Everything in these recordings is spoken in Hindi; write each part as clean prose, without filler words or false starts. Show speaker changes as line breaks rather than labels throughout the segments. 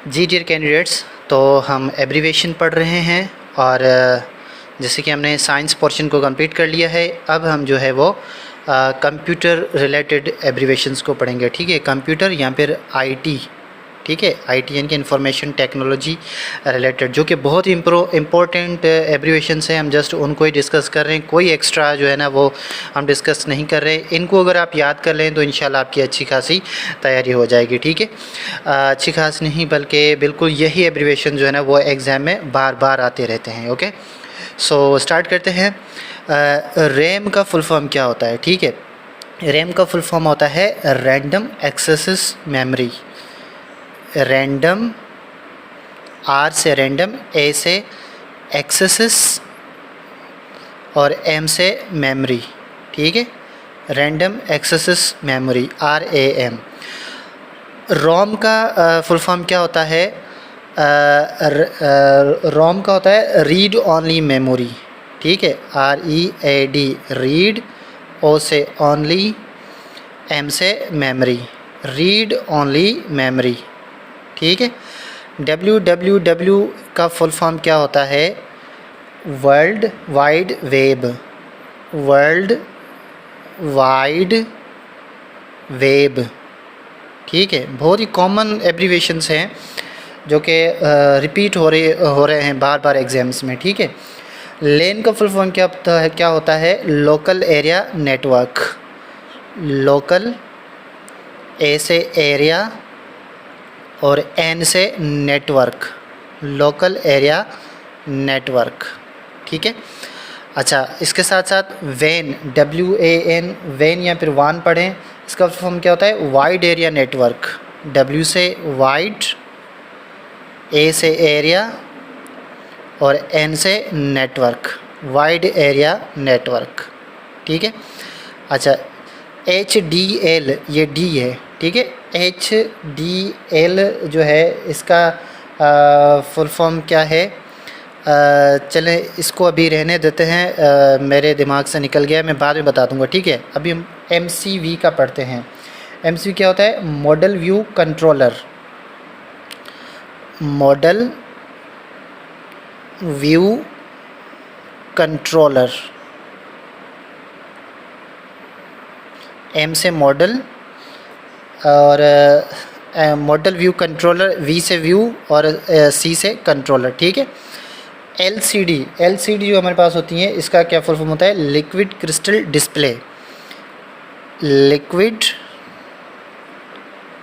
जी डियर कैंडिडेट्स, तो हम एब्रीवेशन पढ़ रहे हैं और जैसे कि हमने साइंस पोर्शन को कंप्लीट कर लिया है, अब हम जो है वो कंप्यूटर रिलेटेड एब्रीवेशंस को पढ़ेंगे। ठीक है, कंप्यूटर या फिर आईटी, ठीक है, आईटी यानी कि इंफॉर्मेशन टेक्नोलॉजी रिलेटेड, जो कि बहुत इम्पोर्टेंट एब्रीवेशंस हैं। हम जस्ट उनको ही डिस्कस कर रहे हैं, कोई एक्स्ट्रा जो है ना वो हम डिस्कस नहीं कर रहे हैं। इनको अगर आप याद कर लें तो इंशाल्लाह आपकी अच्छी खासी तैयारी हो जाएगी। ठीक है, अच्छी खास नहीं बल्कि बिल्कुल यही एब्रीवेशन जो है ना वो एग्ज़ाम में बार बार आते रहते हैं। ओके, सो स्टार्ट करते हैं। रैम का फुल फॉर्म क्या होता है? ठीक है, रैम का फुल फॉर्म होता है random access memory. Random, R से रैंडम, ए से एक्सेस और एम से मेमोरी। ठीक है, random access memory, RAM। ROM का फुल फॉर्म क्या होता है? रोम का होता है रीड ओनली मेमोरी। ठीक है, READ, रीड, ओ से ओनली, एम से मेमोरी, रीड ओनली मेमोरी। ठीक है, WWW का फुल फॉर्म क्या होता है? World wide web. World wide web. ठीक है, बहुत ही कॉमन एब्रीवेशंस हैं जो कि रिपीट हो रहे हैं बार बार एग्जाम्स में। ठीक है, लेन का फुल फॉर्म क्या होता है? Local area network. लोकल, ए से एरिया और एन से नेटवर्क, लोकल एरिया नेटवर्क। ठीक है, अच्छा, इसके साथ साथ वैन, WAN, वैन या फिर वान पढ़ें। इसका फॉर्म क्या होता है? Wide area network. W से वाइड, A से एरिया और N से नेटवर्क, वाइड एरिया नेटवर्क। ठीक है, अच्छा, HDL, ये D है। ठीक है, HDL जो है इसका फुल फॉर्म क्या है? चलें इसको अभी रहने देते हैं, मेरे दिमाग से निकल गया, मैं बाद में बता दूंगा। ठीक है, अभी हम MCV का पढ़ते हैं। MCV क्या होता है? Model view controller. Model view controller, M से मॉडल और मॉडल व्यू कंट्रोलर, V से व्यू और C से कंट्रोलर। ठीक है, LCD जो हमारे पास होती है इसका क्या फुल फॉर्म होता है? Liquid crystal display. Liquid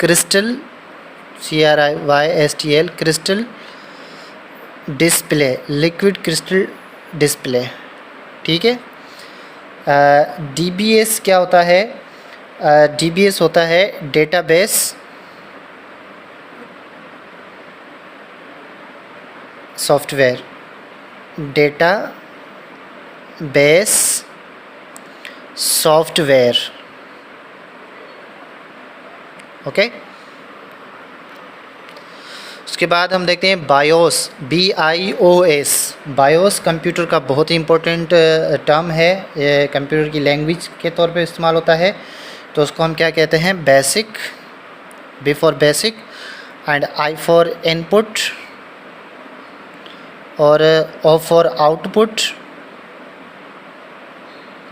crystal, CRISTL, crystal display, liquid crystal display. ठीक है, DBS क्या होता है? DBS होता है database software. Data base software. Okay, उसके बाद हम देखते हैं बायोस, BIOS। बायोस कंप्यूटर का बहुत ही इम्पोर्टेंट टर्म है, ये कंप्यूटर की लैंग्वेज के तौर पे इस्तेमाल होता है। तो उसको हम क्या कहते हैं? Basic, B for basic and I for input और O for output.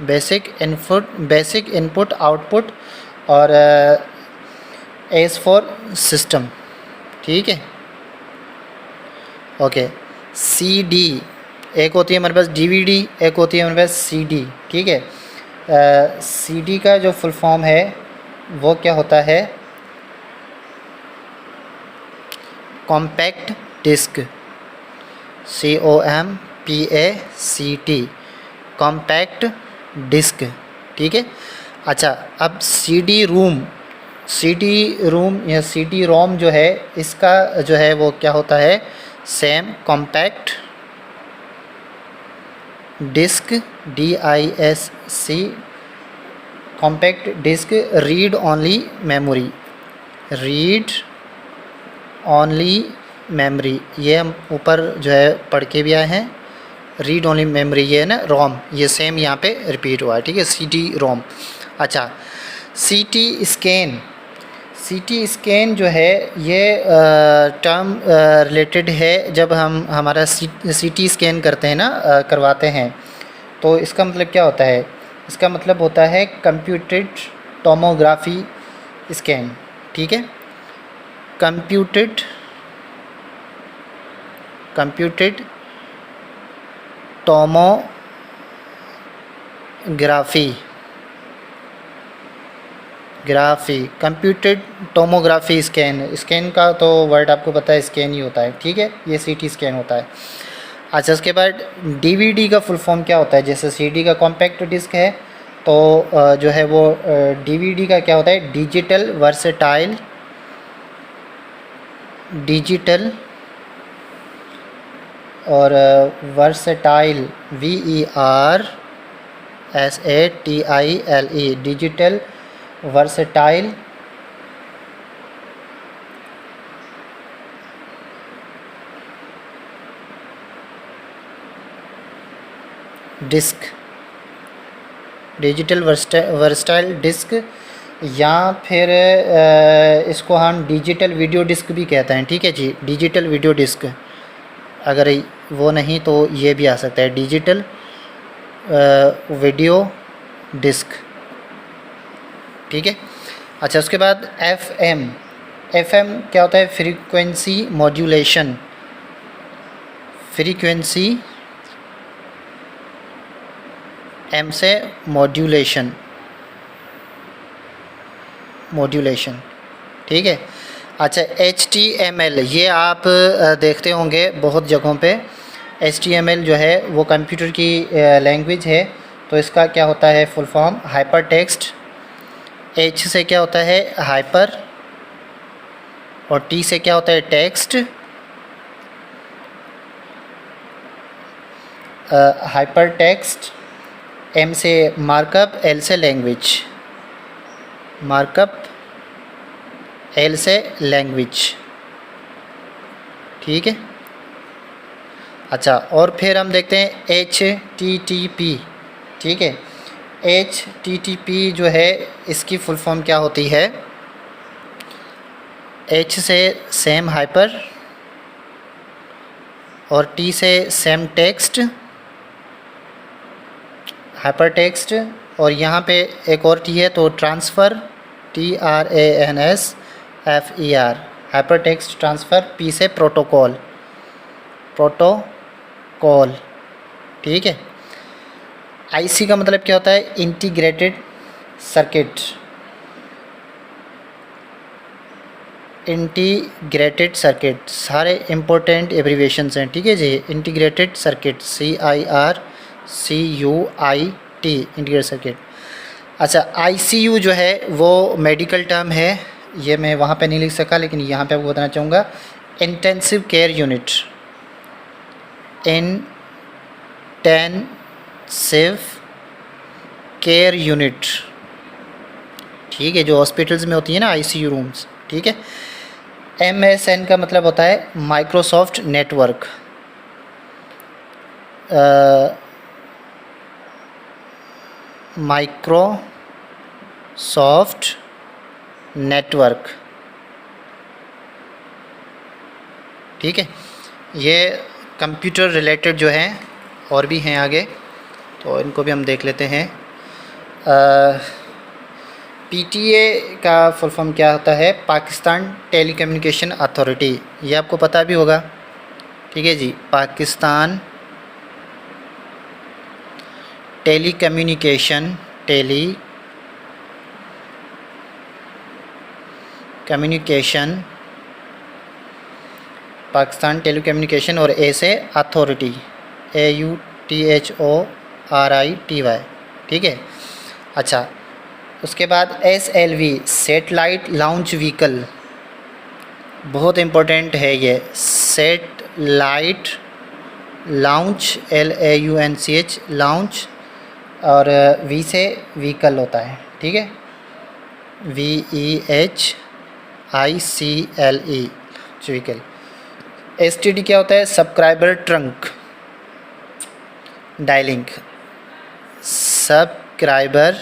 Basic input output और S फॉर सिस्टम। ठीक है, ओके, CD, एक होती है हमारे पास DVD, एक होती है हमारे पास CD। ठीक है, CD का जो फुल फॉर्म है वो क्या होता है? Compact disc, COMPACT, compact disc. ठीक है, अच्छा, अब CD रोम या CD रोम जो है इसका जो है वो क्या होता है? Same compact disc, DISC, compact disc, read only memory. Read only memory, ये हम ऊपर जो है पढ़ के भी आए हैं। रीड ओनली मेमोरी ये है ना रोम, ये सेम यहाँ पे रिपीट हुआ है। ठीक है, CD रोम। अच्छा, CT स्कैन, सीटी स्कैन जो है ये टर्म रिलेटेड है जब हम हमारा सीटी स्कैन करते हैं ना, करवाते हैं, तो इसका मतलब क्या होता है? इसका मतलब होता है कंप्यूटेड टोमोग्राफी स्कैन। ठीक है, कंप्यूटेड कंप्यूटेड टोमोग्राफी स्कैन का तो वर्ड आपको पता है, स्कैन ही होता है। ठीक है, ये सीटी स्कैन होता है। अच्छा, उसके बाद डीवीडी का फुल फॉर्म क्या होता है? जैसे सीडी का कॉम्पैक्ट डिस्क है, तो जो है वो डीवीडी का क्या होता है? डिजिटल वर्सेटाइल और versatile VERSATILE digital versatile disc, digital versatile disc, या फिर इसको हम डिजिटल वीडियो डिस्क भी कहते हैं। ठीक है जी, डिजिटल वीडियो डिस्क, अगर वो नहीं तो ये भी आ सकता है, डिजिटल वीडियो डिस्क। ठीक है। अच्छा, उसके बाद FM क्या होता है? फ्रीक्वेंसी मॉड्यूलेशन, फ्रीक्वेंसी M से मॉड्यूलेशन। ठीक है। अच्छा, HTML ये आप देखते होंगे बहुत जगहों पे। HTML जो है वो कंप्यूटर की लैंग्वेज है, तो इसका क्या होता है full form? Hyper text. H से क्या होता है? हाइपर, और T से क्या होता है? टेक्स्ट। Hyper text. M से मार्कअप, L से लैंग्वेज, मार्कअप, L से लैंग्वेज। ठीक है। अच्छा, और फिर हम देखते हैं HTTP। ठीक है, HTTP जो है इसकी फुल फॉर्म क्या होती है? H से सेम हाइपर, और T से सेम टेक्स्ट, हाइपर टेक्स्ट, और यहाँ पे एक और T है तो transfer, TRANSFER, hyper text transfer. P से प्रोटोकॉल। ठीक है। IC का मतलब क्या होता है? इंटीग्रेटेड सर्किट, सारे इम्पोर्टेंट एब्रीवेशंस हैं। ठीक है जी, integrated circuit, CIRCUIT, integrated circuit. अच्छा, ICU जो है वो मेडिकल टर्म है, ये मैं वहाँ पे नहीं लिख सका, लेकिन यहाँ पे आपको बताना चाहूँगा। Intensive care unit, intensive care unit. ठीक है, जो हॉस्पिटल्स में होती है ना ICU रूम्स। ठीक है। MSN का मतलब होता है माइक्रोसॉफ्ट नेटवर्क, माइक्रोसॉफ्ट नेटवर्क। ठीक है, ये कंप्यूटर रिलेटेड जो हैं और भी हैं आगे, तो इनको भी हम देख लेते हैं। PTA का फुल फॉर्म क्या होता है? पाकिस्तान टेलीकम्युनिकेशन अथॉरिटी, ये आपको पता भी होगा। ठीक है जी, पाकिस्तान टेलीकम्युनिकेशन, पाकिस्तान टेलीकम्युनिकेशन, और A से अथॉरिटी, AUTHORITY। ठीक है। अच्छा, उसके बाद SLV सेटेलाइट लॉन्च व्हीकल, बहुत इम्पोर्टेंट है ये, सेटेलाइट लॉन्च, LAUNCH लॉन्च, और V से व्हीकल होता है। ठीक है, VEHICLE व्हीकल। STD क्या होता है? सब्सक्राइबर ट्रंक डायलिंग, सब्सक्राइबर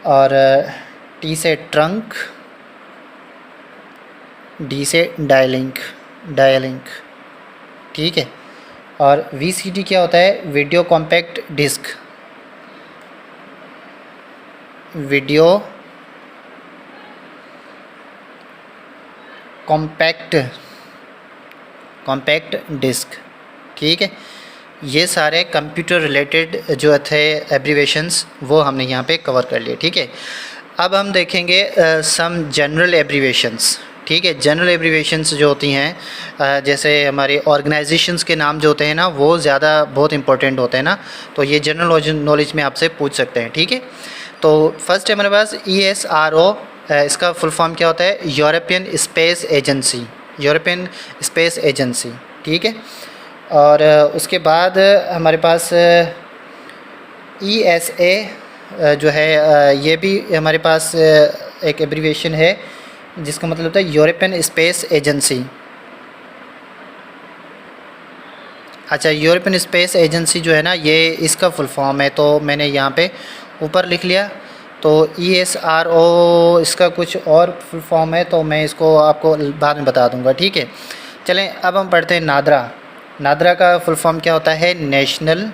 और टी से ट्रंक, डी से डायलिंक, ठीक है। और वीसीडी क्या होता है? Video compact disc, video compact disc, ठीक है। ये सारे कंप्यूटर रिलेटेड जो थे एब्रीवेशंस वो हमने यहाँ पे कवर कर लिए, ठीक है। अब हम देखेंगे सम जनरल एब्रीवेशंस, ठीक है। जनरल एब्रीवेशंस जो होती हैं जैसे हमारे ऑर्गेनाइजेशंस के नाम जो होते हैं ना वो ज़्यादा बहुत इंपॉर्टेंट होते हैं ना, तो ये जनरल नॉलेज में आपसे पूछ सकते हैं, ठीक है। तो फर्स्ट है हमारे पास ESRO, इसका फुल फॉर्म क्या होता है? European space agency, European space agency, ठीक है। और उसके बाद हमारे पास ESA जो है ये भी हमारे पास एक एब्रीविएशन है जिसका मतलब होता है यूरोपियन स्पेस एजेंसी। अच्छा, यूरोपियन स्पेस एजेंसी जो है ना ये इसका फुल फॉर्म है, तो मैंने यहाँ पे ऊपर लिख लिया। तो ESRO इसका कुछ और फुल फॉर्म है, तो मैं इसको आपको बाद में बता दूंगा, ठीक है। चलें अब हम पढ़ते हैं नादरा। नादरा का फुल फॉर्म क्या होता है? National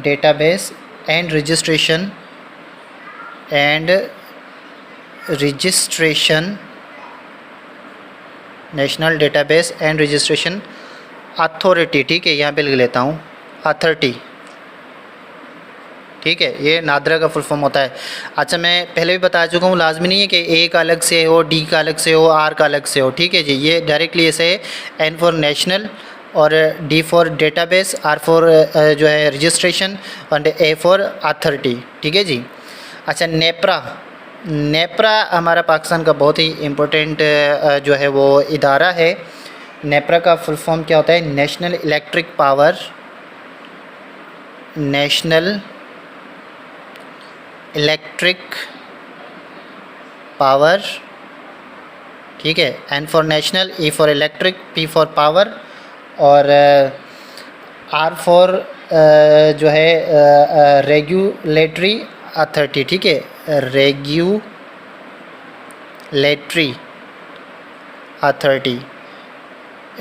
database and registration national database and registration authority, ठीक है। यहाँ पे लिख लेता हूँ अथॉरिटी, ठीक है। ये नादरा का फुल फॉर्म होता है। अच्छा, मैं पहले भी बता चुका हूँ, लाजमी नहीं है कि ए का अलग से हो, डी का अलग से हो, आर का अलग से हो, ठीक है जी। ये डायरेक्टली ऐसे है, एन फॉर नेशनल और D for database, R for जो है रजिस्ट्रेशन और ए फॉर अथॉरिटी, ठीक है जी। अच्छा, नेप्रा हमारा पाकिस्तान का बहुत ही इम्पोर्टेंट जो है वो इदारा है। नेप्रा का फुल फॉर्म क्या होता है? नेशनल इलेक्ट्रिक पावर, ठीक है। N for national, E for electric, P for power और आर फॉर जो है रेगुलेटरी अथॉरिटी, ठीक है। रेगुलेटरी अथॉरिटी,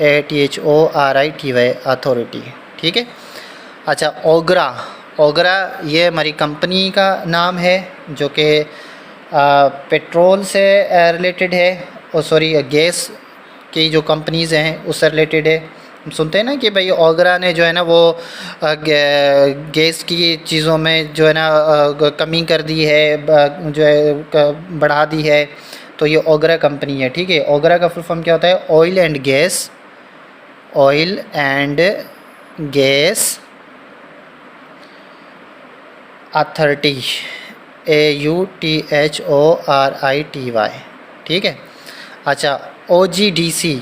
ATHORITY अथॉरिटी, ठीक है। अच्छा, ओगरा ये हमारी कंपनी का नाम है जो कि पेट्रोल से रिलेटेड है, और सॉरी गैस की जो कंपनीज़ हैं उससे रिलेटेड है। हम सुनते हैं ना कि भाई ओगरा ने जो है ना वो गैस की चीज़ों में जो है ना कमी कर दी है, जो है बढ़ा दी है, तो ये ओगरा कंपनी है, ठीक है। ओगरा का फुल फॉर्म क्या होता है? Oil and gas authority, AUTHORITY, ठीक है। अच्छा, OGDC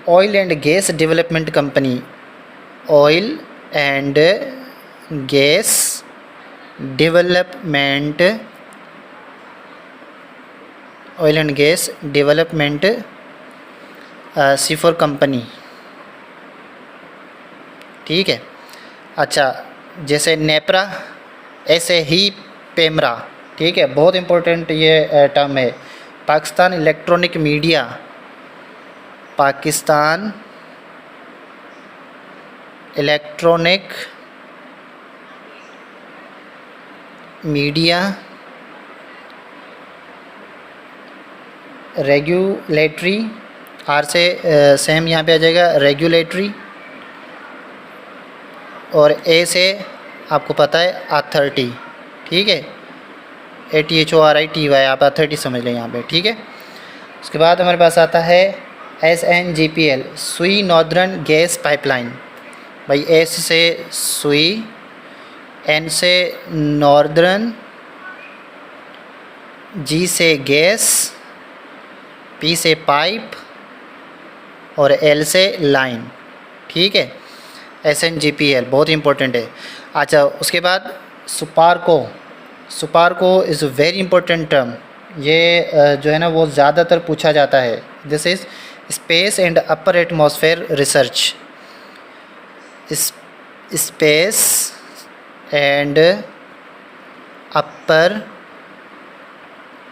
oil and gas development company, oil and gas development C for company, ठीक है। अच्छा, जैसे नेप्रा ऐसे ही पेमरा, ठीक है। बहुत इम्पोर्टेंट ये टर्म है। Pakistan electronic media regulatory, R से सेम यहाँ पे आ जाएगा रेगुलेटरी, और ए से आपको पता है अथॉरिटी, ठीक है। ATHORITY, आप अथॉरिटी समझ लें यहाँ पे, ठीक है। उसके बाद हमारे पास आता है SNGPL, सुई नॉर्दर्न गैस पाइपलाइन। भाई एस से सुई, एन से नॉर्दर्न, जी से गैस, पी से पाइप और एल से लाइन, ठीक है। SNGPL बहुत इंपॉर्टेंट है। अच्छा, उसके बाद SUPARCO is very important term ये जो है ना वो ज़्यादातर पूछा जाता है। This is space and upper atmosphere research. Space and upper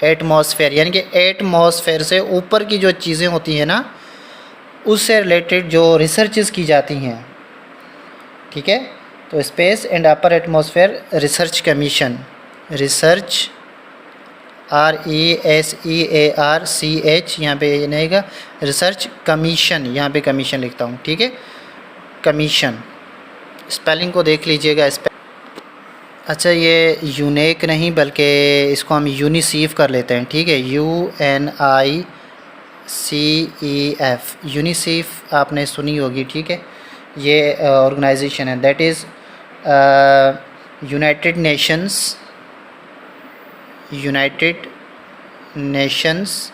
atmosphere, यानी कि एटमॉस्फेयर से ऊपर की जो चीज़ें होती हैं ना, उससे रिलेटेड जो रिसर्चेस की जाती हैं, ठीक है। तो space and upper atmosphere research commission, research RESEARCH, यहाँ पे ये नहीं का रिसर्च कमीशन, यहाँ पे कमीशन लिखता हूँ, ठीक है, कमीशन। स्पेलिंग को देख लीजिएगा। अच्छा, ये यूनेक नहीं बल्कि इसको हम यूनिसीफ कर लेते हैं, ठीक है, UNICEF, यूनिसीफ आपने सुनी होगी, ठीक है। ये ऑर्गेनाइजेशन है, that is United Nations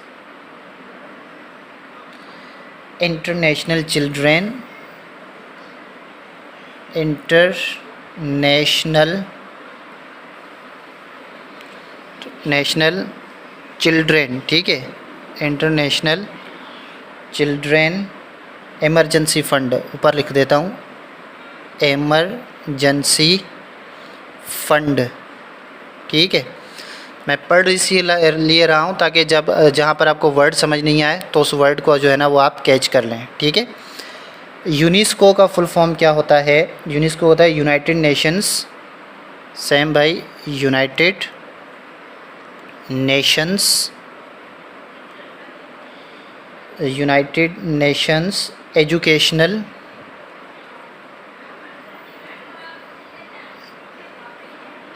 international children, ठीक है, इंटरनेशनल चिल्ड्रेन एमरजेंसी फ़ंड, ऊपर लिख देता हूँ, एमरजेंसी फ़ंड, ठीक है। मैं पढ़ इसीलिए रहा हूँ ताकि जब जहाँ पर आपको वर्ड समझ नहीं आए तो उस वर्ड को जो है ना वो आप कैच कर लें, ठीक है। यूनेस्को का फुल फॉर्म क्या होता है? यूनेस्को होता है यूनाइटेड नेशंस, सेम भाई, United Nations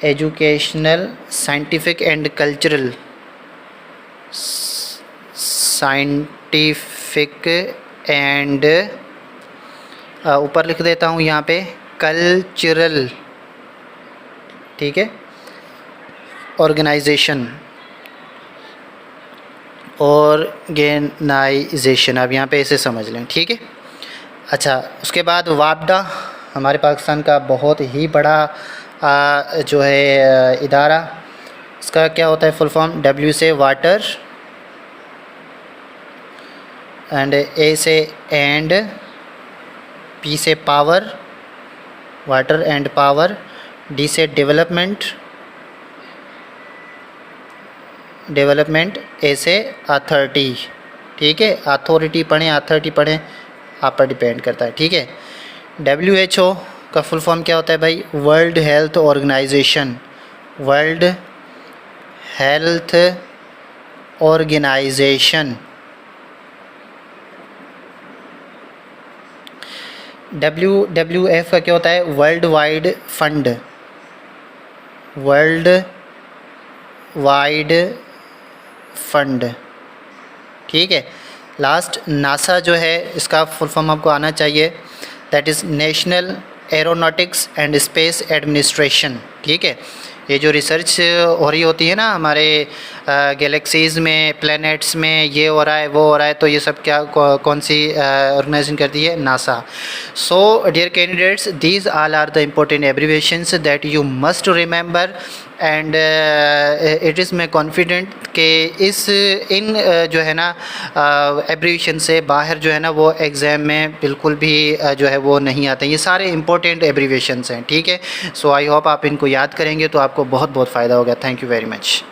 educational scientific and cultural, ऊपर लिख देता हूँ यहाँ पे कल्चरल, ठीक है, ऑर्गेनाइजेशन, अब यहाँ पे इसे समझ लें, ठीक है। अच्छा, उसके बाद वापडा, हमारे पाकिस्तान का बहुत ही बड़ा जो है इदारा, इसका क्या होता है फुल फॉर्म? W से वाटर, एंड A से एंड, P से power, water and power, D से डेवलपमेंट, A से अथॉरिटी, ठीक है, अथॉरिटी पढ़ें अथॉरिटी पढ़ें, आप पर डिपेंड करता है, ठीक है। WHO का फुल फॉर्म क्या होता है भाई? World health organisation, world health organisation. WWF का क्या होता है? World wide fund, world wide fund, ठीक है। लास्ट नासा जो है, इसका फुल फॉर्म आपको आना चाहिए, that is national aeronautics and space administration, ठीक है। ये जो रिसर्च हो रही होती है ना हमारे गैलेक्सीज़ में, प्लैनेट्स में, ये हो रहा है वो हो रहा है, तो ये सब क्या कौन सी ऑर्गेनाइजेशन करती है? NASA. So dear candidates, these all are the important abbreviations that you must remember, and it is मैं कॉन्फिडेंट कि इन जो है ना एब्रीविएशन से बाहर जो है ना वो एग्ज़ाम में बिल्कुल भी जो है वो नहीं आते। ये सारे इंपॉर्टेंट एब्रीविएशंस हैं, ठीक है। सो आई होप आप इनको याद करेंगे तो आपको बहुत बहुत फ़ायदा होगा। Thank you very much.